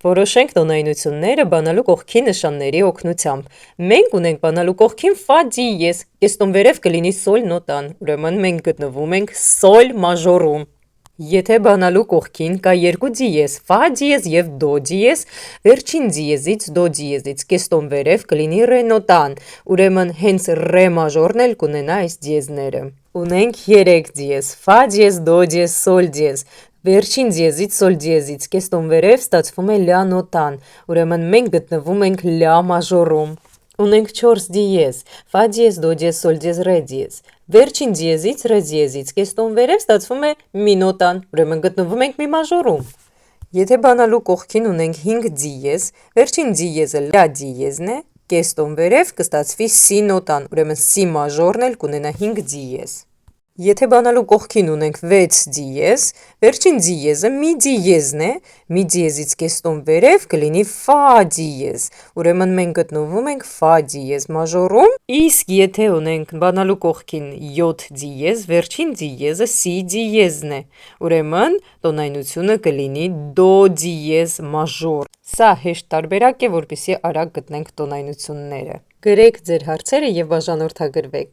Որոշենք տոնայնությունները բանալու կողքի նշանների օգնությամբ։ Մենք ունենք բանալու կողքին ֆա դիեզ, կեստոն վերև կլինի սոլ նոտան, ուրեմն մենք գտնվում ենք սոլ մաժորում։ Եթե բանալու կողքին կա երկու դիեզ, ֆա դիեզ և դո դիեզ, վերջին դիեզից դո դիեզից կեստոն վերև կլինի ռե նոտան, ուրեմն հենց ռե մաժորն էլ կունենա այս դիեզները։ Ունենք 3 դիեզ, ֆա դիեզ, դո դիեզ, սոլ դիեզ, վերջին դիեզից սոլ դիեզից կեստոն վերև ստացվում է լյա նոտան, ուրեմն մենք գտնվում ենք լյա մաժորում։ Ունենք 4 դիեզ, ֆա դիեզ, դո դիեզ, սոլ դիեզ, ռե դիեզ, վերջին դիեզից ռե դիեզից կեստոն վերև ստացվում է մի նոտան, ուրեմն գտնվում ենք մի մաժորում։ Եթե բանալու կողքին ունենք 5 դիեզ, վերջին դիեզը լյա դիեզն է, կեստոն վերև կստացվի սի նոտան, ուրեմն սի մաժորն էլ կունենա 5 դիեզ։ Եթե բանալու կողքին ունենք 6 դիեզ, վերջին դիեզը մի դիեզն է, մի դիեզից կեստոն վերև կլինի ֆա դիեզ, ուրեմն մենք գտնվում ենք ֆա դիեզ մաժորում, իսկ եթե ունենք բանալու կողքին 7 դիեզ, վերջին դիեզը սի դիեզն է, ուրեմն տոնայնությունը կլինի դո դիեզ մաժոր։ Սա հեշտ տարբերակ է, որպեսզի արագ գտնենք տոնայնությունները։ Գրեք ձեր հարցերը և բաժանորդագրվեք։